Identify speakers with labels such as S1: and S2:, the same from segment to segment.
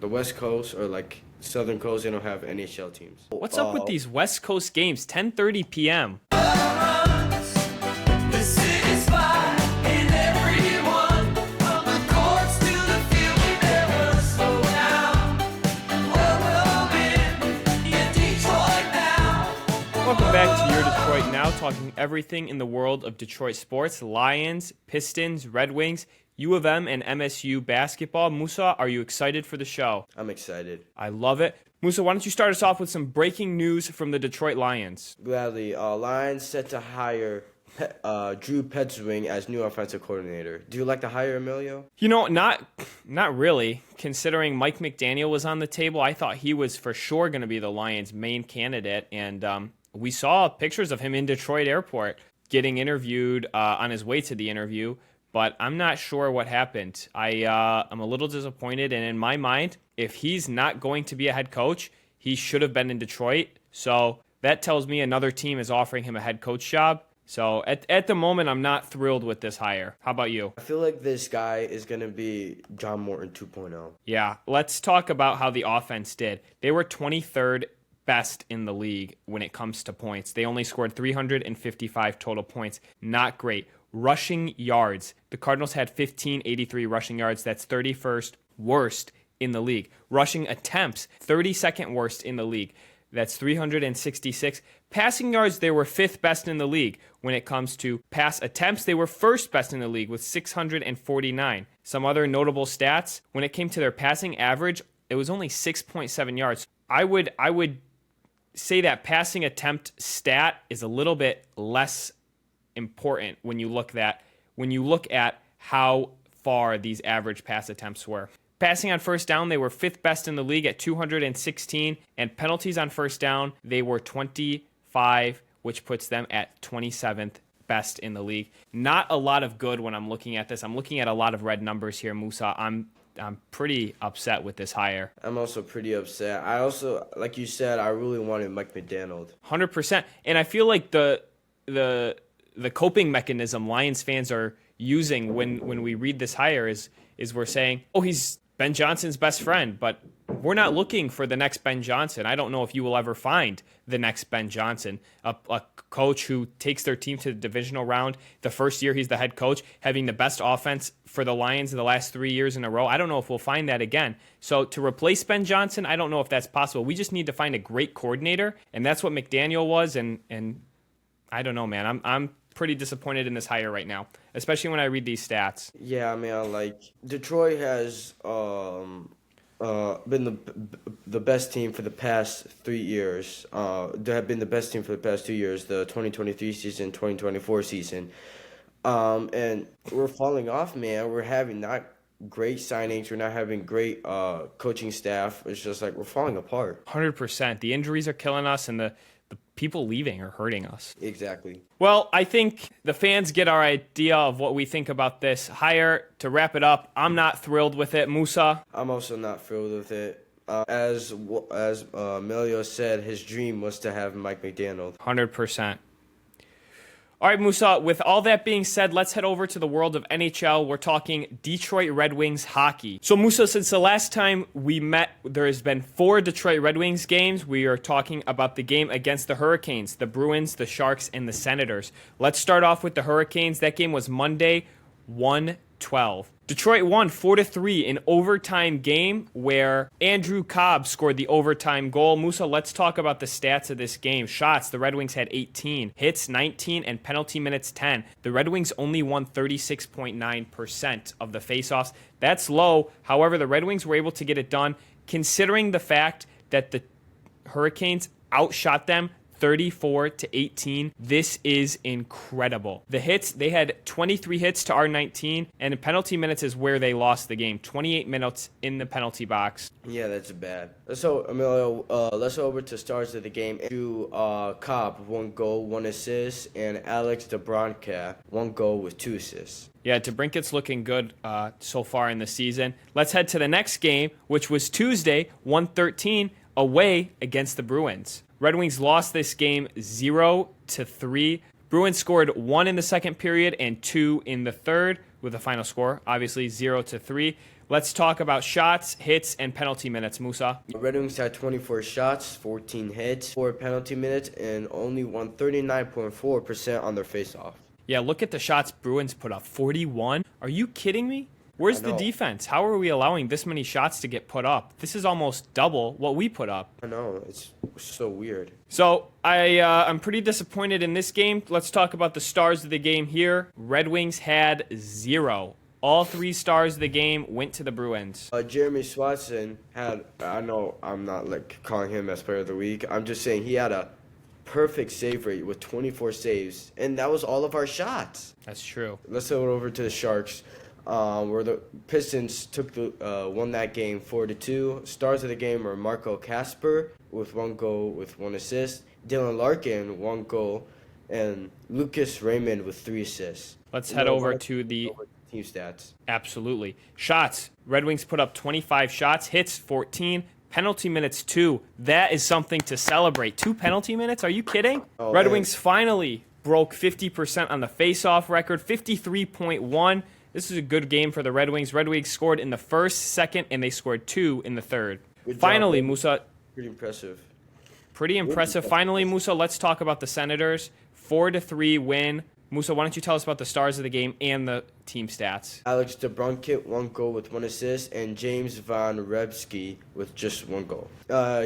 S1: The West Coast or like Southern Coast, they don't have NHL teams.
S2: What's up with these West Coast games? 10:30 p.m. Welcome back to Your Detroit Now, talking everything in the world of Detroit sports. Lions, Pistons, Red Wings, U of M, and MSU basketball. Musa, are you excited for the show?
S1: I'm excited.
S2: I love it. Musa, why don't you start us off with some breaking news from the Detroit Lions?
S1: Gladly. Lions set to hire Drew Petzwing as new offensive coordinator. Do you like the hire, Emilio?
S2: You know, not really. Considering Mike McDaniel was on the table, I thought he was for sure going to be the Lions' main candidate, and we saw pictures of him in Detroit Airport getting interviewed on his way to the interview, but I'm not sure what happened. I'm a little disappointed, and in my mind, if he's not going to be a head coach, he should have been in Detroit. So that tells me another team is offering him a head coach job. So at the moment, I'm not thrilled with this hire. How about you?
S1: I feel like this guy is going to be John Morton 2.0.
S2: Yeah, let's talk about how the offense did. They were 23rd best in the league when it comes to points. They only scored 355 total points. Not great. Rushing yards. The Cardinals had 1583 rushing yards. That's 31st worst in the league. Rushing attempts, 32nd worst in the league. That's 366. Passing yards, they were 5th best in the league. When it comes to pass attempts, they were 1st best in the league with 649. Some other notable stats, when it came to their passing average, it was only 6.7 yards. I would say that passing attempt stat is a little bit less important when you look at how far these average pass attempts were. Passing on first down, they were 5th best in the league at 216, and penalties on first down, they were 25, which puts them at 27th best in the league. Not a lot of good when I'm looking at this. I'm looking at a lot of red numbers here, Musa. I'm pretty upset with this hire.
S1: I'm also pretty upset. I also, like you said, I really wanted Mike McDaniel.
S2: 100%. And I feel like the coping mechanism Lions fans are using when we read this hire is we're saying, oh, he's Ben Johnson's best friend, but we're not looking for the next Ben Johnson. I don't know if you will ever find the next Ben Johnson, a coach who takes their team to the divisional round. The first year he's the head coach, having the best offense for the Lions in the last 3 years in a row. I don't know if we'll find that again. So to replace Ben Johnson, I don't know if that's possible. We just need to find a great coordinator, and that's what McDaniel was, and I don't know, man. I'm pretty disappointed in this hire right now, especially when I read these stats.
S1: Yeah, man, like Detroit has been the best team for the past 3 years. They have been the best team for the past 2 years, the 2023 season, 2024 season. And we're falling off, man. We're having not great signings. We're not having great coaching staff. It's just like we're falling apart.
S2: 100%. The injuries are killing us, and the people leaving are hurting us.
S1: Exactly.
S2: Well, I think the fans get our idea of what we think about this hire. To wrap it up, I'm not thrilled with it. Musa?
S1: I'm also not thrilled with it. As Emilio said, his dream was to have Mike McDaniel.
S2: 100%. All right, Musa, with all that being said, let's head over to the world of NHL. We're talking Detroit Red Wings hockey. So, Musa, since the last time we met, there has been 4 Detroit Red Wings games. We are talking about the game against the Hurricanes, the Bruins, the Sharks, and the Senators. Let's start off with the Hurricanes. That game was Monday, 1-12. Detroit won 4-3 in overtime game where Andrew Cobb scored the overtime goal. Musa, let's talk about the stats of this game. Shots, the Red Wings had 18, hits 19, and penalty minutes 10. The Red Wings only won 36.9% of the faceoffs. That's low. However, the Red Wings were able to get it done considering the fact that the Hurricanes outshot them 34-18. This is incredible. The hits, they had 23 hits to our 19, and in penalty minutes is where they lost the game. 28 minutes in the penalty box.
S1: Yeah, that's bad. So, Emilio, let's go over to stars of the game. Andrew Cobb, 1 goal, 1 assist, and Alex DeBrincat, 1 goal with 2 assists.
S2: Yeah, DeBrincat's looking good so far in the season. Let's head to the next game, which was Tuesday, 1-13, away against the Bruins. Red Wings lost this game 0-3. Bruins scored 1 in the second period and 2 in the third with the final score, obviously 0-3. Let's talk about shots, hits, and penalty minutes, Musa.
S1: Red Wings had 24 shots, 14 hits, 4 penalty minutes, and only won 39.4% on their faceoff.
S2: Yeah, look at the shots Bruins put up. 41? Are you kidding me? Where's the defense? How are we allowing this many shots to get put up? This is almost double what we put up.
S1: I know, it's so weird.
S2: So I'm pretty disappointed in this game. Let's talk about the stars of the game here. Red Wings had 0. All 3 stars of the game went to the Bruins.
S1: Jeremy Swatson had, I know I'm not like calling him as player of the week. I'm just saying he had a perfect save rate with 24 saves, and that was all of our shots.
S2: That's true.
S1: Let's go over to the Sharks. Where the Pistons won that game 4-2. Stars of the game were Marco Kasper with 1 goal with 1 assist, Dylan Larkin 1 goal, and Lucas Raymond with 3 assists.
S2: Let's head over to the
S1: team stats.
S2: Absolutely. Shots. Red Wings put up 25 shots, hits 14, penalty minutes 2. That is something to celebrate. 2 penalty minutes? Are you kidding? Red Wings finally broke 50% on the face-off record, 53.1. This is a good game for the Red Wings. Red Wings scored in the first, second, and they scored 2 in the third. Finally, Musa.
S1: Pretty impressive.
S2: Pretty impressive. Finally, Musa, let's talk about the Senators. 4-3 win. Musa, why don't you tell us about the stars of the game and the team stats?
S1: Alex DeBrincat, 1 goal with 1 assist, and James Van Rebsky with just 1 goal.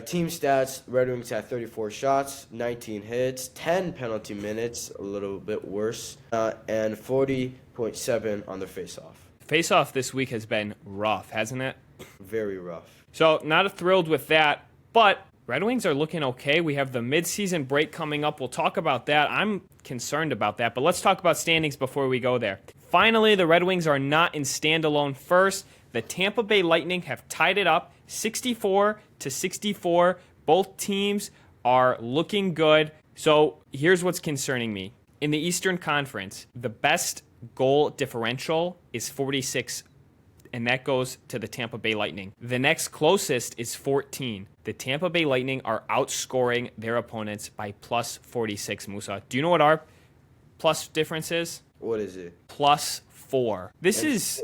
S1: Team stats, Red Wings had 34 shots, 19 hits, 10 penalty minutes, a little bit worse, and 40.7 on the face-off.
S2: Face-off this week has been rough, hasn't it?
S1: Very rough.
S2: So, not thrilled with that, but Red Wings are looking okay. We have the midseason break coming up. We'll talk about that. I'm concerned about that, but let's talk about standings before we go there. Finally, the Red Wings are not in standalone first. The Tampa Bay Lightning have tied it up 64-64. Both teams are looking good. So here's what's concerning me. In the Eastern Conference, the best goal differential is 46, and that goes to the Tampa Bay Lightning. The next closest is 14. The Tampa Bay Lightning are outscoring their opponents by plus 46, Musa. Do you know what our plus difference is?
S1: What is it?
S2: Plus 4. This is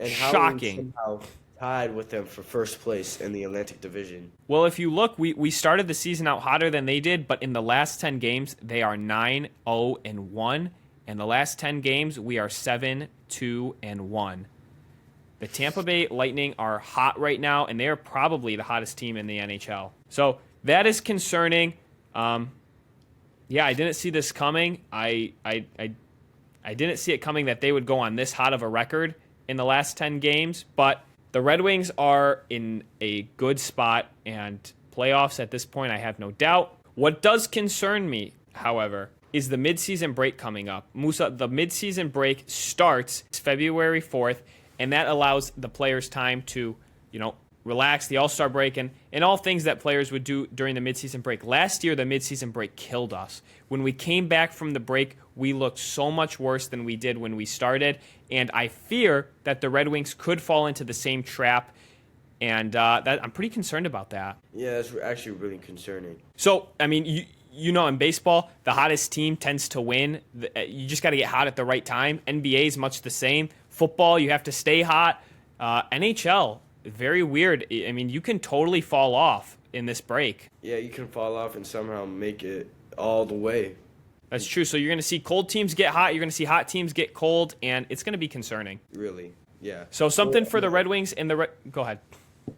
S2: shocking.
S1: How tied with them for first place in the Atlantic Division.
S2: Well, if you look, we started the season out hotter than they did, but in the last 10 games, they are 9-0-1. In the last 10 games, we are 7-2-1. The Tampa Bay Lightning are hot right now, and they are probably the hottest team in the NHL. So that is concerning. Yeah, I didn't see this coming. I didn't see it coming that they would go on this hot of a record in the last 10 games. But the Red Wings are in a good spot, and playoffs at this point, I have no doubt. What does concern me, however, is the midseason break coming up. Musa, the midseason break starts February 4th. And that allows the players time to, relax, the All-Star break, and all things that players would do during the midseason break. Last year, the midseason break killed us. When we came back from the break, we looked so much worse than we did when we started. And I fear that the Red Wings could fall into the same trap. And that I'm pretty concerned about that.
S1: Yeah, it's actually really concerning.
S2: So, I mean, in baseball, the hottest team tends to win. You just got to get hot at the right time. NBA is much the same. Football, you have to stay hot. NHL, very weird. I mean, you can totally fall off in this break.
S1: Yeah, you can fall off and somehow make it all the way.
S2: That's true. So you're going to see cold teams get hot. You're going to see hot teams get cold, and it's going to be concerning.
S1: Really, yeah.
S2: So something for the Red Wings and go ahead.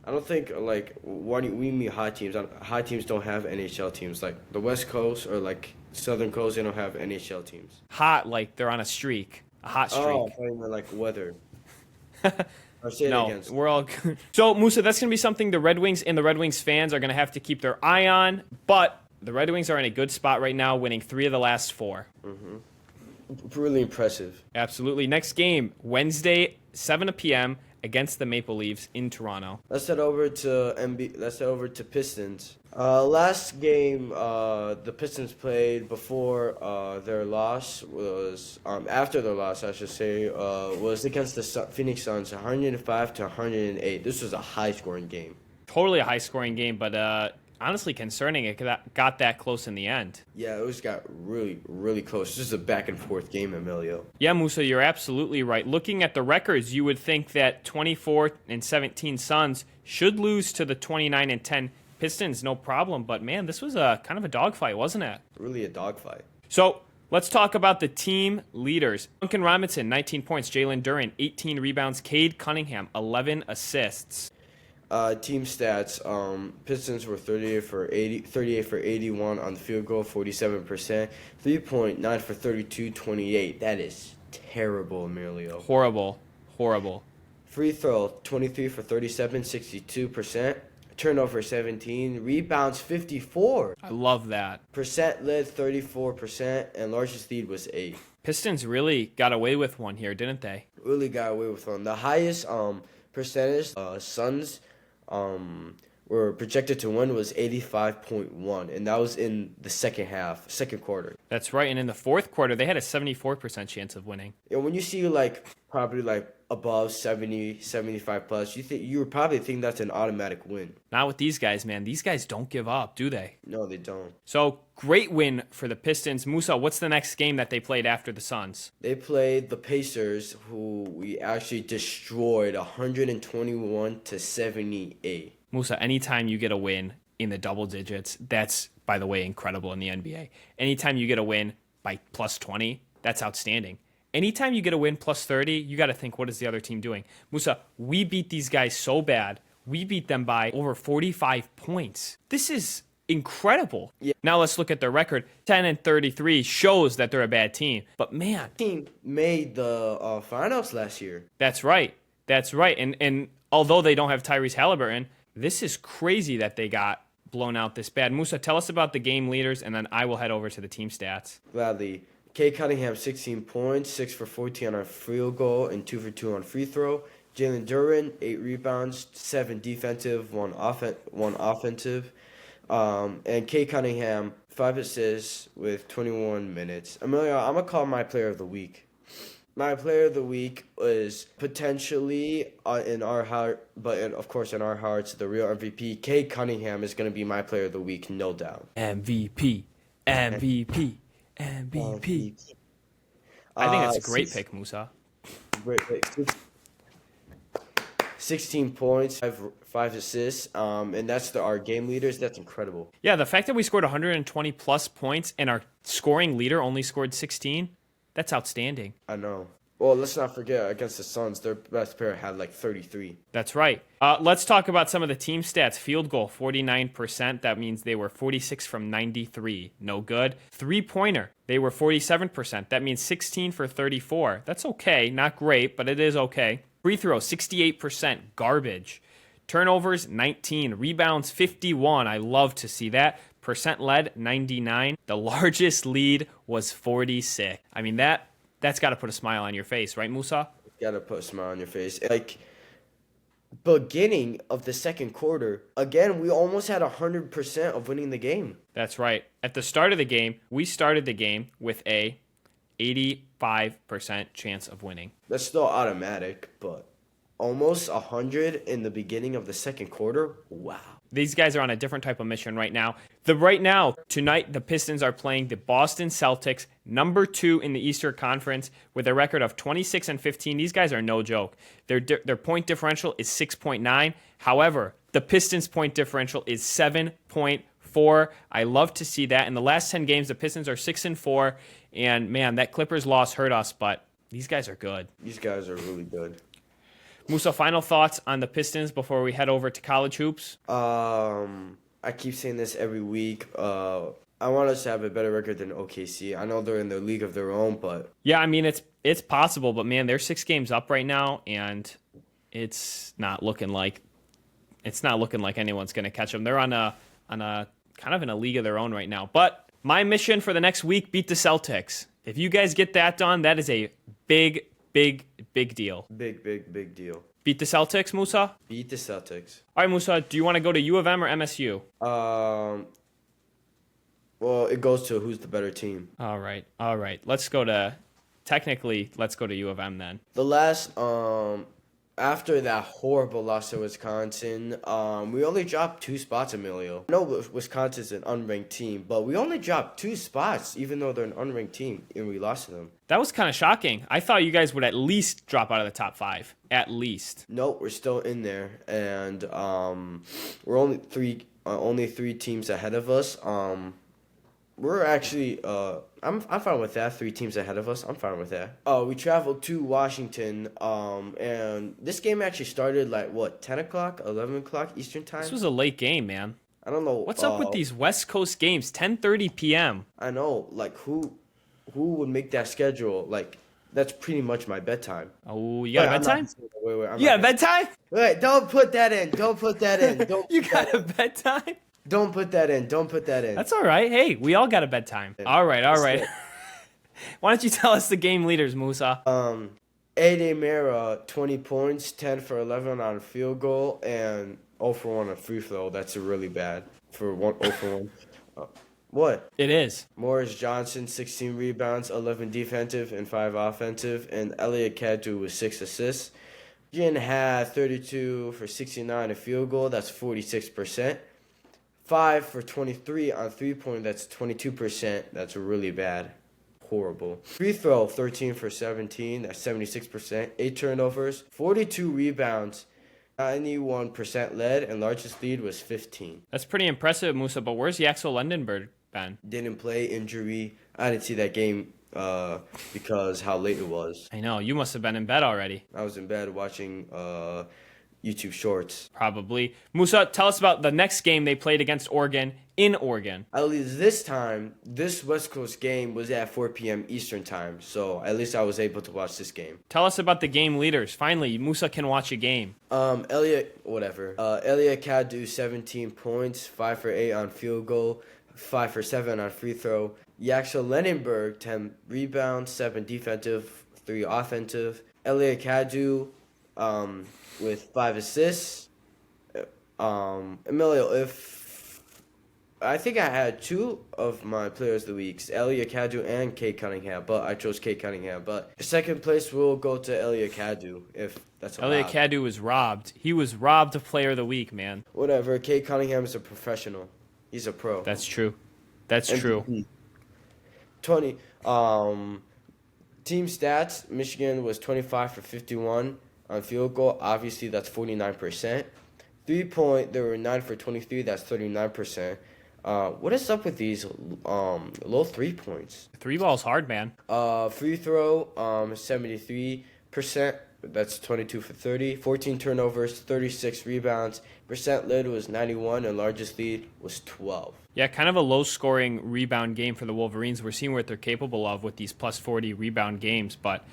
S1: I don't think, when we mean hot teams don't have NHL teams. Like, the West Coast or, Southern Coast, they don't have NHL teams.
S2: Hot, like they're on a streak. A hot streak.
S1: Oh, I mean, like weather. Or say it again.
S2: We're all good. So, Musa, that's going to be something the Red Wings and the Red Wings fans are going to have to keep their eye on. But the Red Wings are in a good spot right now, winning 3 of the last 4.
S1: Mm-hmm. Really impressive.
S2: Absolutely. Next game, Wednesday, 7 p.m. against the Maple Leafs in Toronto.
S1: Let's head over to Pistons. Last game the Pistons played before their loss was after their loss, I should say, was against the Phoenix Suns, 105-108. This was a high-scoring game.
S2: Totally a high-scoring game, but honestly concerning it got that close in the end.
S1: Yeah, it was got really, really close. Just a back and forth game, Emilio.
S2: Yeah, Musa, you're absolutely right. Looking at the records, you would think that 24-17 Suns should lose to the 29-10 Pistons, no problem. But man, this was a kind of a dogfight, wasn't it?
S1: Really a dogfight.
S2: So let's talk about the team leaders. Duncan Robinson, 19 points. Jalen Duren, 18 rebounds. Cade Cunningham, 11 assists.
S1: Team stats. Pistons were 38 for 81 on the field goal, 47%. 3.9 for 32, 28. That is terrible, Emilio.
S2: Horrible.
S1: Free throw, 23 for 37, 62%. Turnover, 17. Rebounds, 54%.
S2: I love that.
S1: Led, 34%. And largest lead was 8.
S2: Pistons really got away with one here, didn't they?
S1: Really got away with one. The highest percentage Suns were projected to win was 85.1, and that was in the second quarter.
S2: That's right. And in the fourth quarter, they had a 74% chance of winning.
S1: And when you see probably above 70, 75 plus, you would probably think that's an automatic win.
S2: Not with these guys, man. These guys don't give up, do they?
S1: No, they don't.
S2: So, great win for the Pistons. Musa, what's the next game that they played after the Suns?
S1: They played the Pacers, who we actually destroyed 121-78.
S2: Musa, anytime you get a win in the double digits, that's, by the way, incredible in the NBA. Anytime you get a win by plus 20, that's outstanding. Anytime you get a win plus 30, you got to think, what is the other team doing? Musa, we beat these guys so bad. We beat them by over 45 points. This is incredible.
S1: Yeah.
S2: Now let's look at their record. 10-33 shows that they're a bad team. But man,
S1: Team made the finals last year.
S2: That's right. And although they don't have Tyrese Halliburton, this is crazy that they got blown out this bad. Musa, tell us about the game leaders, and then I will head over to the team stats.
S1: Gladly. Cade Cunningham, 16 points, 6 for 14 on field goal, and 2 for 2 on free throw. Jalen Duren, 8 rebounds, 7 defensive, 1 offensive. And Cade Cunningham, 5 assists with 21 minutes. Emilio, I'm going to call my player of the week. My player of the week is potentially in our heart, but of course in our hearts, the real MVP. Cade Cunningham is going to be my player of the week, no doubt.
S2: MVP. I think that's a great pick, Musa.
S1: Great pick. 16 points, 5 assists, and that's our game leaders. That's incredible.
S2: Yeah, the fact that we scored 120 plus points and our scoring leader only scored 16, that's outstanding.
S1: I know. Well, let's not forget, against the Suns, their best player had 33.
S2: That's right. Let's talk about some of the team stats. Field goal, 49%. That means they were 46 from 93. No good. Three-pointer, they were 47%. That means 16 for 34. That's okay. Not great, but it is okay. Free throw, 68%. Garbage. Turnovers, 19. Rebounds, 51. I love to see that. Percent led, 99. The largest lead was 46. I mean, that's got to put a smile on your face, right, Musa?
S1: Got to put a smile on your face. Beginning of the second quarter, again, we almost had 100% of winning the game.
S2: That's right. At the start of the game, we started the game with a 85% chance of winning.
S1: That's still automatic, but almost 100 in the beginning of the second quarter? Wow.
S2: These guys are on a different type of mission right now. Tonight, the Pistons are playing the Boston Celtics, number 2 in the Eastern Conference, with a record of 26-15. These guys are no joke. Their point differential is 6.9. However, the Pistons' point differential is 7.4. I love to see that. In the last 10 games, the Pistons are 6-4. And man, that Clippers loss hurt us, but these guys are good.
S1: These guys are really good.
S2: Musa, final thoughts on the Pistons before we head over to college hoops?
S1: I keep saying this every week. I want us to have a better record than OKC. I know they're in the league of their own, but
S2: yeah, I mean it's possible, but man, they're 6 games up right now, and it's not looking like anyone's going to catch them. They're on a kind of in a league of their own right now. But my mission for the next week: beat the Celtics. If you guys get that done, that is a big deal.
S1: Big deal.
S2: Beat the Celtics, Musa?
S1: Beat the Celtics.
S2: All right, Musa, do you want to go to UofM or MSU?
S1: Well, it goes to who's the better team.
S2: All right. Let's go to UofM then.
S1: The last After that horrible loss to Wisconsin, we only dropped 2 spots, Emilio. I know Wisconsin's an unranked team, but we only dropped 2 spots, even though they're an unranked team, and we lost to them.
S2: That was kind of shocking. I thought you guys would at least drop out of the top 5. At least.
S1: Nope, we're still in there, and we're only three teams ahead of us. We're actually, I'm fine with that. 3 teams ahead of us. I'm fine with that. We traveled to Washington, and this game actually started like what, 10 o'clock, 11 o'clock Eastern time.
S2: This was a late game, man.
S1: I don't know.
S2: What's up with these West Coast games? 10:30 p.m.
S1: I know, like who would make that schedule? Like that's pretty much my bedtime.
S2: Oh, you got a bedtime?
S1: Wait.
S2: You got a bedtime?
S1: Wait, don't put that in. Don't put that in. Don't.
S2: You got a bedtime?
S1: Don't put that in. Don't put that in.
S2: That's all right. Hey, we all got a bedtime. All right. Why don't you tell us the game leaders, Musa?
S1: A.D. Mera, 20 points, 10 for 11 on field goal, and 0 for 1 on free throw. That's really bad for 0 for 1. What?
S2: It is.
S1: Morris Johnson, 16 rebounds, 11 defensive, and 5 offensive, and Elliot Kadu with 6 assists. Jin had 32 for 69 a field goal. That's 46%. 5 for 23 on three-point. That's 22%. That's really bad. Horrible. Free throw, 13 for 17. That's 76%. 8 turnovers, 42 rebounds, 91% lead, and largest lead was 15.
S2: That's pretty impressive, Musa, but where's Yaxel Lendenberg been?
S1: Didn't play, injury. I didn't see that game because how late it was.
S2: I know. You must have been in bed already.
S1: I was in bed watching YouTube Shorts.
S2: Probably. Musa, tell us about the next game they played against Oregon in Oregon.
S1: At least this time, this West Coast game was at 4 p.m. Eastern time, so at least I was able to watch this game.
S2: Tell us about the game leaders. Finally, Musa can watch a game.
S1: Elliot Kadu, 17 points, 5 for 8 on field goal, 5 for 7 on free throw. Yaxel Lendenberg, 10 rebounds, 7 defensive, 3 offensive. Elliot Kadu, with 5 assists. Emilio, I think I had 2 of my players of the weeks, Elliot Kadu and Kate Cunningham, but I chose Kate Cunningham. But second place will go to Elliot Kadu, if that's allowed.
S2: Elliot Kadu was robbed. He was robbed of player of the week, man.
S1: Whatever. Kate Cunningham is a professional. He's a pro.
S2: That's true. That's true.
S1: 20. Team stats, Michigan was 25 for 51 on field goal. Obviously, that's 49%. 3-point, they were 9 for 23. That's 39%. What is up with these low 3 points?
S2: 3 ball's hard, man.
S1: Free throw, 73%. That's 22 for 30. 14 turnovers, 36 rebounds. Percent lead was 91, and largest lead was 12.
S2: Yeah, kind of a low-scoring rebound game for the Wolverines. We're seeing what they're capable of with these plus 40 rebound games, but,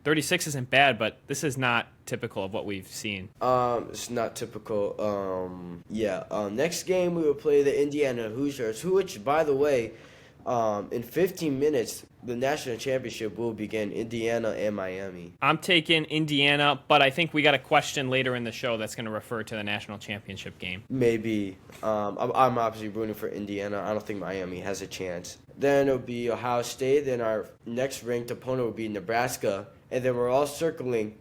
S2: 36 isn't bad, but this is not typical of what we've seen.
S1: It's not typical. Next game we will play the Indiana Hoosiers, which, by the way, in 15 minutes, the national championship will begin, Indiana and Miami.
S2: I'm taking Indiana, but I think we got a question later in the show that's going to refer to the national championship game.
S1: Maybe. I'm obviously rooting for Indiana. I don't think Miami has a chance. Then it'll be Ohio State. Then our next ranked opponent will be Nebraska. And then we're all circling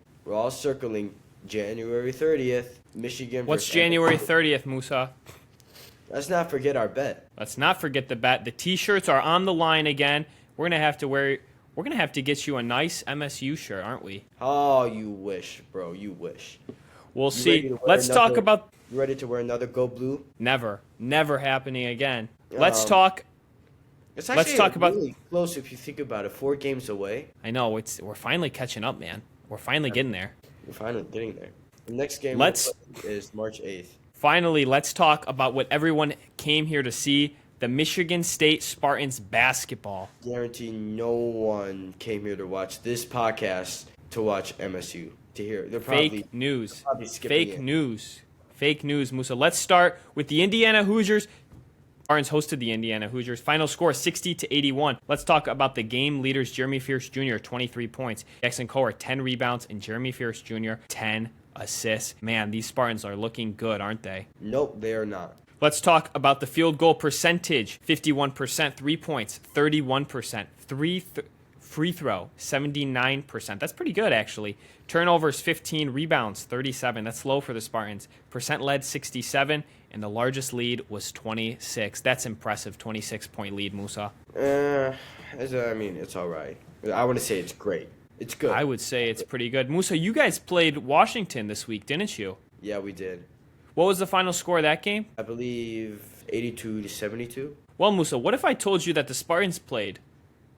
S1: January 30th, Michigan.
S2: What's January 30th, Musa?
S1: Let's not forget our bet.
S2: Let's not forget the bet. The T-shirts are on the line again. We're gonna have to get you a nice MSU shirt, aren't we?
S1: Oh, you wish, bro. You wish.
S2: We'll see. Let's talk about.
S1: You ready to wear another Go Blue?
S2: Never happening again. Let's talk.
S1: It's actually
S2: let's talk about
S1: really close if you think about it. 4 games away.
S2: I know we're finally catching up, man. We're finally getting there.
S1: We're finally getting there. The next game is March 8th.
S2: Finally, let's talk about what everyone came here to see. The Michigan State Spartans basketball.
S1: Guarantee no one came here to watch this podcast to watch MSU. To hear. They're probably
S2: fake news.
S1: Fake
S2: news, Musa. Let's start with the Indiana Hoosiers. Spartans hosted the Indiana Hoosiers. Final score 60-81. Let's talk about the game leaders. Jeremy Fierce Jr. 23 points. Jackson Coher 10 rebounds, and Jeremy Fierce Jr. 10 assists. Man, these Spartans are looking good, aren't they?
S1: Nope, they are not.
S2: Let's talk about the field goal percentage. 51%, 3 points, 31%, Free throw, 79%. That's pretty good, actually. Turnovers, 15. Rebounds, 37. That's low for the Spartans. Percent led, 67. And the largest lead was 26. That's impressive, 26-point lead, Musa.
S1: It's all right. I want to say it's great. It's good.
S2: I would say it's pretty good. Musa, you guys played Washington this week, didn't you?
S1: Yeah, we did.
S2: What was the final score of that game?
S1: I believe 82-72.
S2: Well, Musa, what if I told you that the Spartans played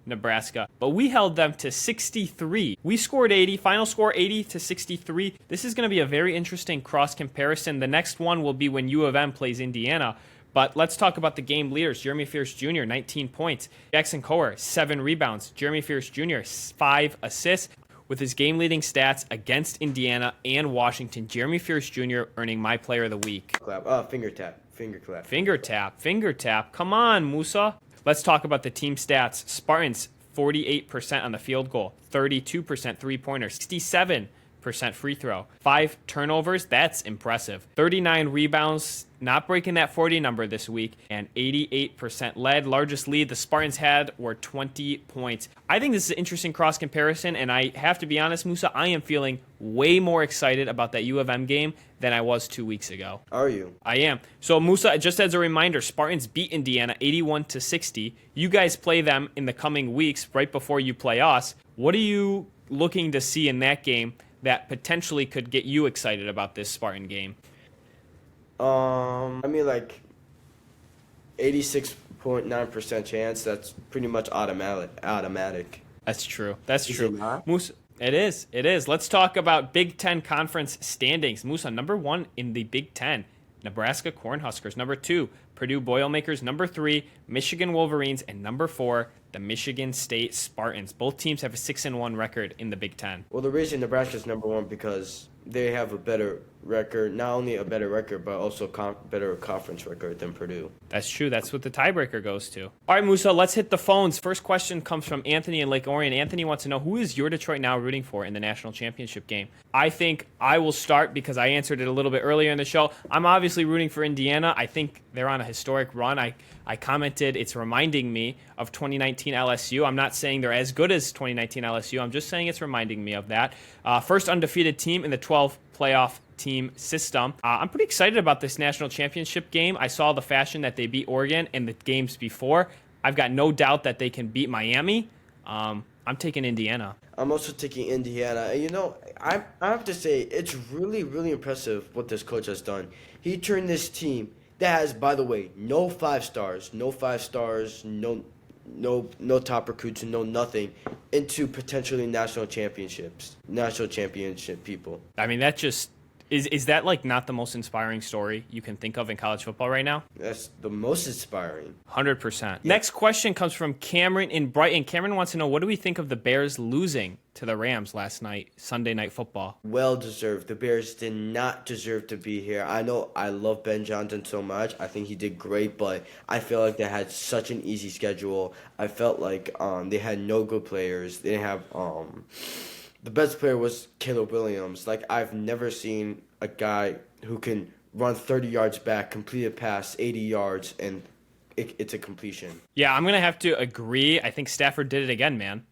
S2: Nebraska, but we held them to 63? We scored 80, final score 80-63. This is going to be a very interesting cross comparison. The next one will be when UofM plays Indiana. But let's talk about the game leaders. Jeremy Fierce Jr., 19 points. Jackson Coher, 7 rebounds. Jeremy Fierce Jr., 5 assists. With his game-leading stats against Indiana and Washington, Jeremy Fierce Jr. earning my player of the week.
S1: Clap. Finger tap. Finger clap.
S2: Finger tap. Come on, Musa. Let's talk about the team stats. Spartans, 48% on the field goal, 32% three-pointer, 67% free throw, 5 turnovers. That's impressive. 39 rebounds, not breaking that 40 number this week, and 88% led. Largest lead the Spartans had were 20 points. I think this is an interesting cross comparison, and I have to be honest, Musa, I am feeling way more excited about that UofM game than I was 2 weeks ago.
S1: Are you?
S2: I am. So, Musa, just as a reminder, Spartans beat Indiana 81-60. You guys play them in the coming weeks right before you play us. What are you looking to see in that game that potentially could get you excited about this Spartan game?
S1: 86.9% chance. That's pretty much automatic.
S2: That's true. That's
S1: Is
S2: true.
S1: it not?
S2: Musa, it is. It is. Let's talk about Big Ten conference standings. Musa, number 1 in the Big Ten, Nebraska Cornhuskers. Number 2, Purdue Boilermakers. Number 3, Michigan Wolverines. And number 4, the Michigan State Spartans. Both teams have a 6-1 record in the Big Ten.
S1: Well, the reason Nebraska's number 1 because they have a better record, not only a better record, but also better conference record than Purdue.
S2: That's true. That's what the tiebreaker goes to. All right, Musa, let's hit the phones. First question comes from Anthony in Lake Orion. Anthony wants to know, who is your Detroit Now rooting for in the national championship game? I think I will start because I answered it a little bit earlier in the show. I'm obviously rooting for Indiana. I think they're on a historic run. I commented it's reminding me of 2019 LSU. I'm not saying they're as good as 2019 LSU. I'm just saying it's reminding me of that. First undefeated team in the 12 playoff team system. I'm pretty excited about this national championship game. I saw the fashion that they beat Oregon in the games before. I've got no doubt that they can beat Miami. I'm taking Indiana.
S1: I'm also taking Indiana. And I have to say, it's really, really impressive what this coach has done. He turned this team that has, by the way, no 5 stars, no top recruits, and no nothing, into potentially national championship people.
S2: I mean, that just is that like not the most inspiring story you can think of in college football right now?
S1: That's the most inspiring.
S2: 100%.
S1: Yeah.
S2: Next question comes from Cameron in Brighton. Cameron wants to know, what do we think of the Bears losing to the Rams last night, Sunday Night Football?
S1: Well deserved. The Bears did not deserve to be here. I know I love Ben Johnson so much. I think he did great, but I feel like they had such an easy schedule. I felt like they had no good players. They didn't have the best player was Caleb Williams. Like, I've never seen a guy who can run 30 yards back, complete a pass 80 yards, and it's a completion.
S2: Yeah, I'm going to have to agree. I think Stafford did it again, man.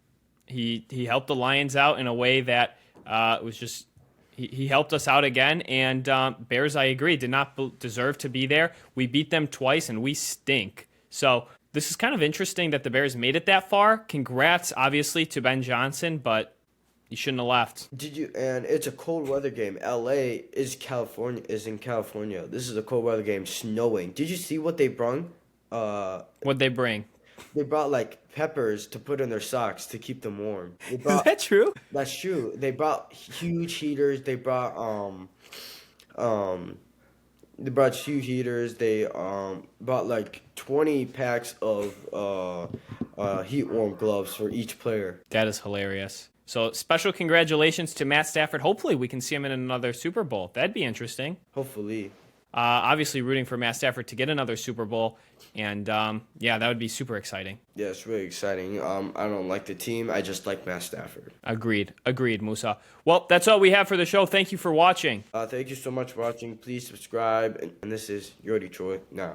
S2: He helped the Lions out in a way that was just he helped us out again. And Bears, I agree, did not deserve to be there. We beat them twice, and we stink. So this is kind of interesting that the Bears made it that far. Congrats, obviously, to Ben Johnson, but you shouldn't have left.
S1: And it's a cold weather game. LA is in California. This is a cold weather game, snowing. Did you see what they brought?
S2: What'd they bring?
S1: They brought like peppers to put in their socks to keep them warm.
S2: Is that true?
S1: That's true. They brought huge heaters. They brought huge heaters. They bought like 20 packs of heat warm gloves for each player.
S2: That is hilarious. So special congratulations to Matt Stafford. Hopefully we can see him in another Super Bowl. That'd be interesting.
S1: Hopefully.
S2: Obviously rooting for Matt Stafford to get another Super Bowl. And yeah, that would be super exciting.
S1: Yeah, it's really exciting. I don't like the team. I just like Matt Stafford.
S2: Agreed, Musa. Well, that's all we have for the show. Thank you for watching.
S1: Thank you so much for watching. Please subscribe. And this is Your Detroit Now.